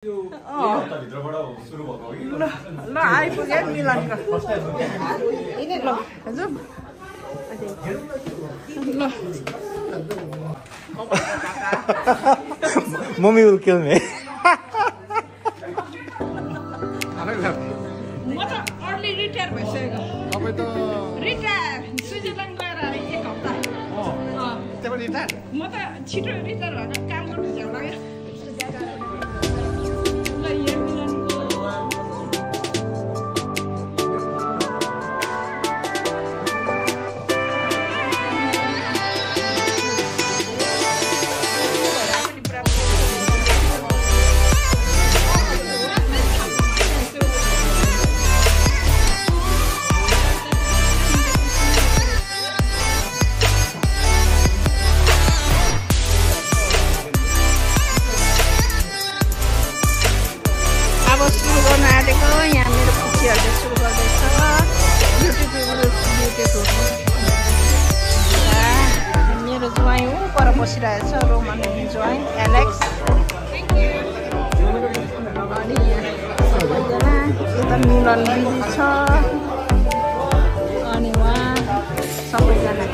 ल आइपुग्यो मिलनको ल हजुर ल Mommy will kill me. म त अर्ली रिटायर भइसकेको तपाईँ त रिटायर स्विजरल्यान्ड गएर 1 हप्ता तपाईँ रिटायर म त छिटो रिटायर भएर काम गर्नु झ्याउ लाग्यो ल यहाँ मिलनको बसिरहेछ रोमन जोइन एलेक्स अनि यता मिलन दिदी छ अनि उहाँ सबैजना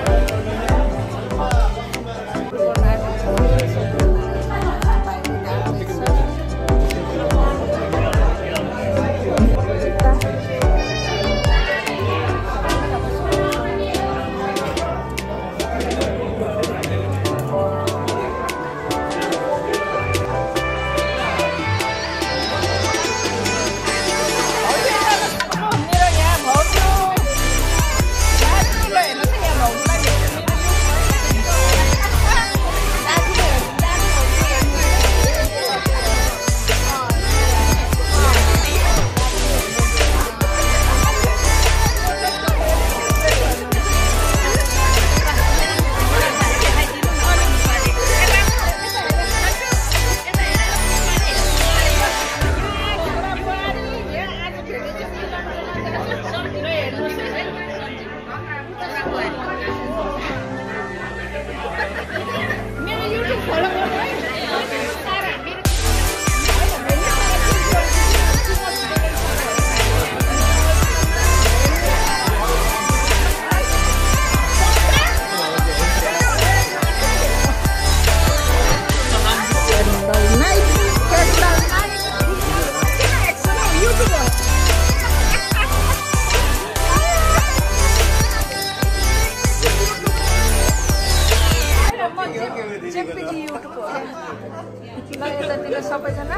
सबैजना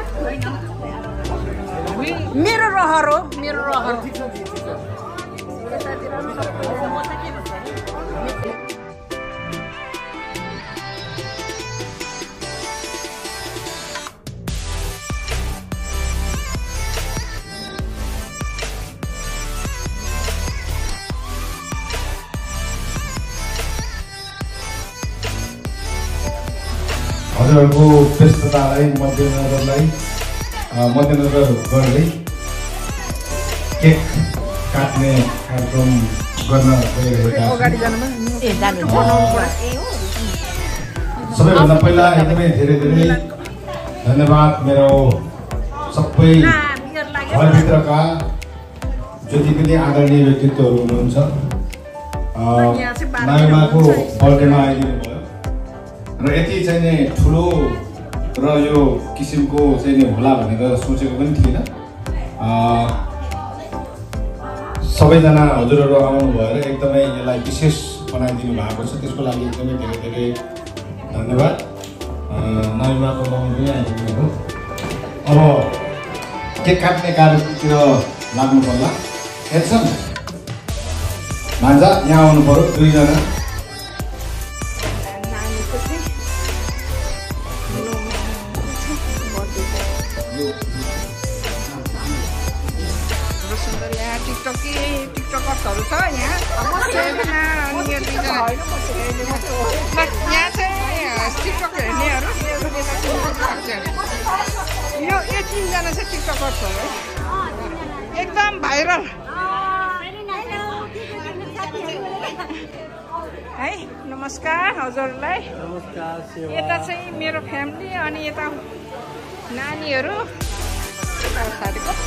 मेरो रहर हो मेरो रहर हजुरहरूको व्यस्ततालाई मध्यनजर गर्दै केक काट्ने कार्यक्रम गर्न गइरहेका सबैभन्दा पहिला एकदमै धेरै धन्यवाद मेरो सबै घरभित्रका जति पनि आदरणीय व्यक्तित्वहरू हुनुहुन्छ नागमाको बर्थडेमा आइदिनु भयो र यति चाहिँ नि ठुलो र यो किसिमको चाहिँ नि होला भनेर सोचेको पनि थिएन सबैजना हजुरहरू आउनु भएर एकदमै यसलाई विशेष बनाइदिनु भएको छ त्यसको लागि एकदमै धेरै धन्यवाद नागमाको मम्मी पनि आइदिनु हो अब केक काट्ने कार्यतिर लाग्नु पर्ला हेर्छन् भान्जा यहाँ आउनु पर्यो दुईजना टिकटकर्सहरू छ यहाँ यहाँ चाहिँ टिकटक हेर्नेहरू यो 3जना चाहिँ टिकटकर्सहरू एकदम भाइरल है। नमस्कार हजुरलाई। यता चाहिँ मेरो फ्यामिली अनि यता नानीहरू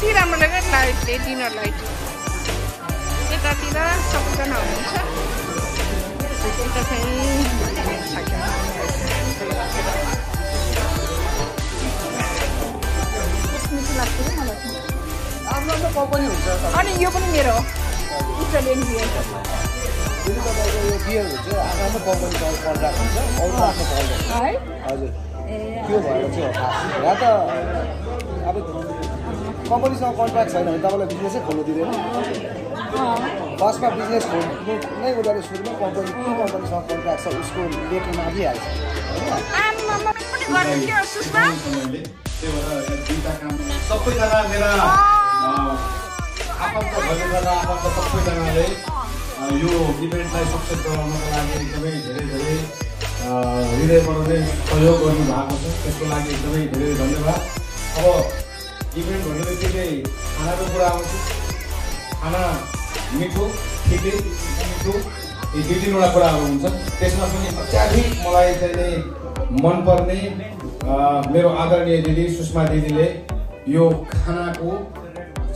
कति राम्रो लाग्यो लाइटले डिनर लाइट यतातिर सबैजना हुनुहुन्छ यता चाहिँ अनि यो पनि मेरो इटालियन बियर बियर हुन्छ आफ्नो कम्पनीसँग कन्ट्र्याक्ट हुन्छ अरू आफ्नो पाउँदैन है हजुर त्यो भएर चाहिँ हो खास या त अब कम्पनीसँग कन्ट्र्याक्ट छैन भने तपाईँलाई बिजनेसै खोल्नु दिँदैन फर्स्टमा बिजनेस खोल्नु नै उनीहरूले सुरुमा कम्पनीसँग कन्ट्र्याक्ट छ उसको लेटर मागिहाल्छ सबैजना मेरा आफन्त भएका आफन्त सबैजनाले यो इभेन्टलाई सक्सेस गराउनको लागि एकदमै धेरै हृदयबाट नै सहयोग गर्नु भएको छ त्यसको लागि एकदमै धेरै धन्यवाद। अब इभेन्ट भन्ने बित्तिकै खानाको कुरा आउँछ खाना मिठो ठिकै मिठो यी दुई तिनवटा कुराहरू हुन्छ त्यसमा पनि अत्याधिक मलाई चाहिँ मनपर्ने मेरो आदरणीय दिदी सुषमा दिदीले यो खानाको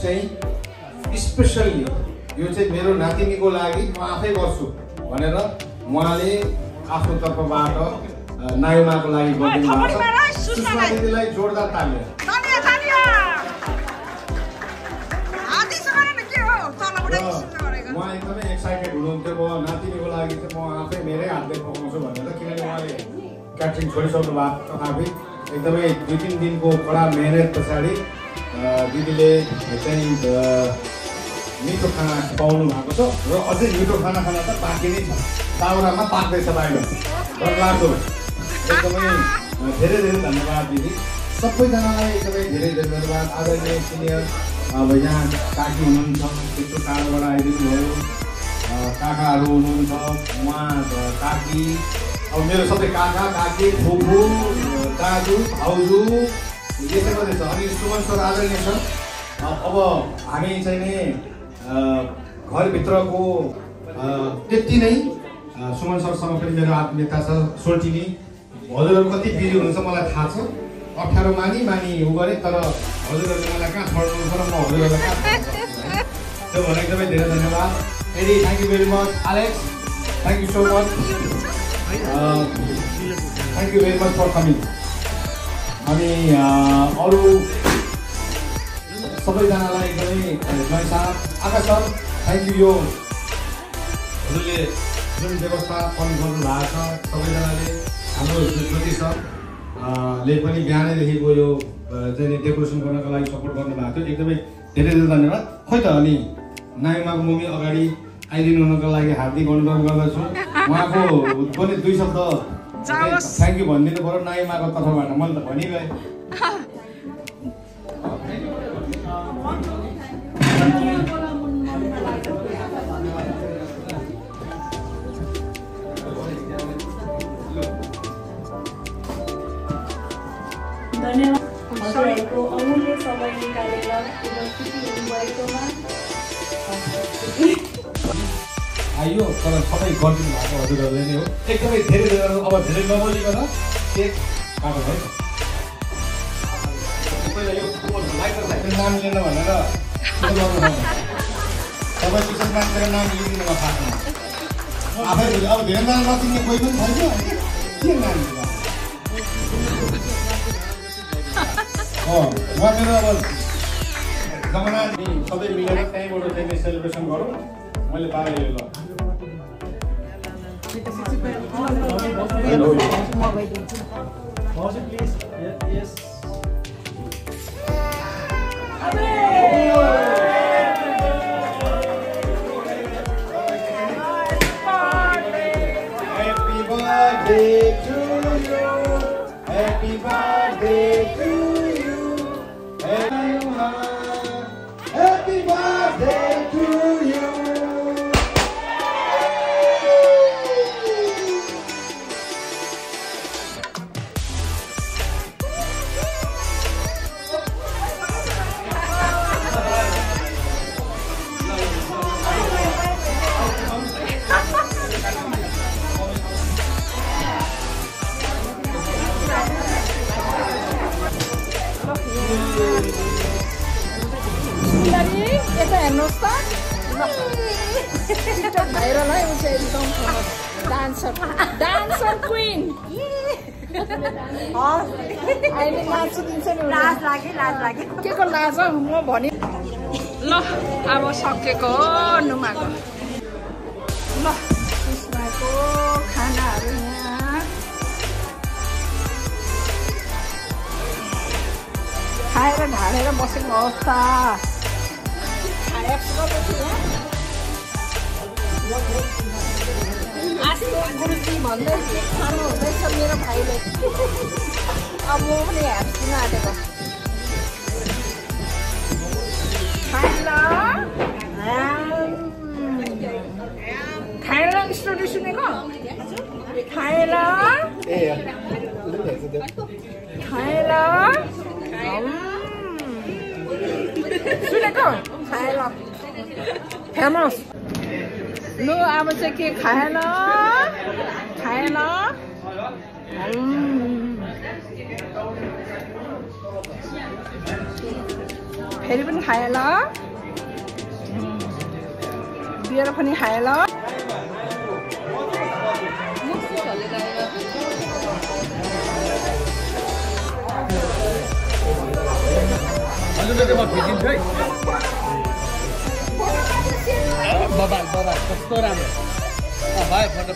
चाहिँ स्पेसल्ली यो चाहिँ मेरो नातिनीको लागि म आफै गर्छु भनेर उहाँले आफ्नो तर्फबाट नायुमाको लागि गरिदिनु भएको छ। सुषमा दिदीलाई जोरदार ताली। उहाँ एकदमै एक्साइटेड हुनुहुन्थ्यो म नातिनीको लागि चाहिँ म आफै मेरै हातले पकाउँछु भनेर किनकि उहाँले क्याटरिङ छोडिसक्नु भएको तथापि एकदमै 2-3 दिनको कडा मेहनत पछाडि दिदीले चाहिँ मिठो खाना पाउनु भएको छ र अझै मिठो खाना खाना त बाँकी नै छ दाउरामा पाक्दैछ बाहिर डरलाग्दो एकदमै धेरै धन्यवाद दिदी सबैजनालाई एकदमै धेरै धन्यवाद। आदरणीय सिनियर अब यहाँ काकी हुनुहुन्छ त्यस्तो टाढोबाट आइदिनु भयो काकाहरू हुनुहुन्छ उहाँ काकी अब मेरो सबै काका काकी फुपू दाजु भाउजू यसै गर्दैछ अनि सुमन सर आदरणीय छ। अब हामी चाहिँ नि घरभित्रको त्यति नै सुमन सरसँग पनि मेरो आत्मीयता छ सोल्टिनी हजुरहरू कति बिजी हुनुहुन्छ मलाई थाहा छ अप्ठ्यारो मानी उ गरेँ तर हजुरहरूले मलाई कहाँ छोड्नुहुन्छ र म हजुरहरूलाई कहाँ त्यो भने एकदमै धेरै धन्यवाद। Eddie thank you very much. Alex thank you so much thank you very much for coming. अनि अरू सबैजनालाई एकदमै जय साहब आकाश सर थ्याङ्क यू। यो हजुरले जुन व्यवस्थापन गर्नु भएको छ सबैजनाले हाम्रो ज्योति सरले पनि बिहानैदेखिको यो चाहिँ डेकोरेसन गर्नको लागि सपोर्ट गर्नुभएको थियो एकदमै धेरै धन्यवाद। खोइ त अनि नायुमाको मम्मी अगाडि आइदिनु हुनको लागि हार्दिक अनुरोध गर्दछु उहाँको पनि 2 शब्द थ्याङ्क यू भनिदिनु पर्यो नायुमाको तर्फबाट मैले त भनिगएँ। धन्यवाद हजुरहरूको अमूल्य समय निकालेर उपस्थित हुनुभएकोमा आइयो तर सबै गरिदिनु भएको हजुरहरूले नै हो एकदमै धेरै अब धेरै नबोलिकन केक काटो है पहिला यो नाम लिन भनेर तपाईँ विशेष मान्छेको नाम लिदिनु म थाहा छैन आफै अब धेरै नाम नचिन्ने कोही पनि छैन के नाम उहाँ मेरो अब जमाना सबै मिलेर त्यहीँबाट चाहिँ सेलिब्रेसन गरौँ मैले पाएँ ल Happy birthday to you. Happy birthday to you. Happy birthday to you. यता हेर्नुहोस् त टिकटक भाइरल है ऊ चाहिँ एकदम फेमस डान्सर क्विन अहिले नाच्नु दिन्छ नि लाज लाग्यो के को लाज हौ म भने ल अब सकेको हो नुमाको ल कृष्णको खानाहरू यहाँ खाएर ढालेर बसेको अवस्था आजको गुरुजी भन्दै खानु हुँदैछ मेरो भाइले अब म पनि हेर्छु आँटेको खाएर स्टोरी सुनेको खाएर सुनेको खाएर फेमस लु अब चाहिँ के खाएन फेरि पनि खाएन बियर पनि खाएन बाबा कस्तो राम्रो भाइ फोटो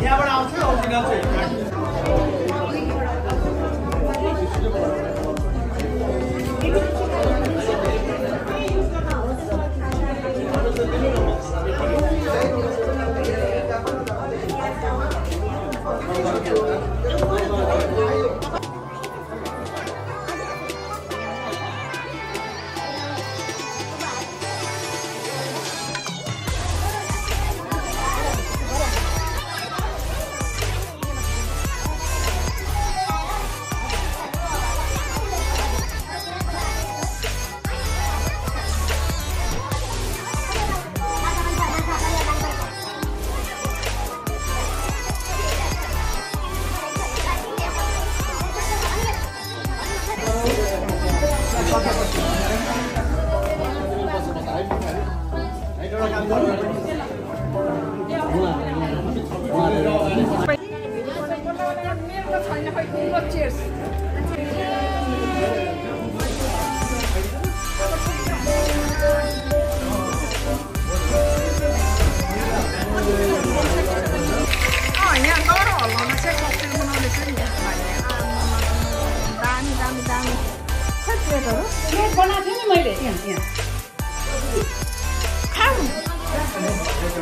यहाँबाट आउँछ ओरिजिनल चाहिँ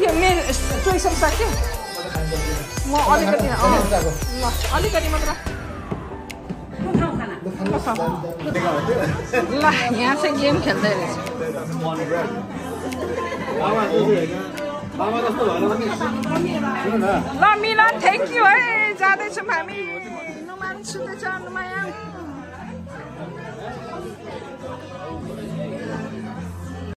यो मेरो चोइसम सक्यो म अलिकति अलिकति मात्र ल यहाँ चाहिँ गेम खेल्दै रहेछ ल मिलन थ्याङ्क यू है जाँदैछौँ हामी नुमान सुन्दैछ नुमाया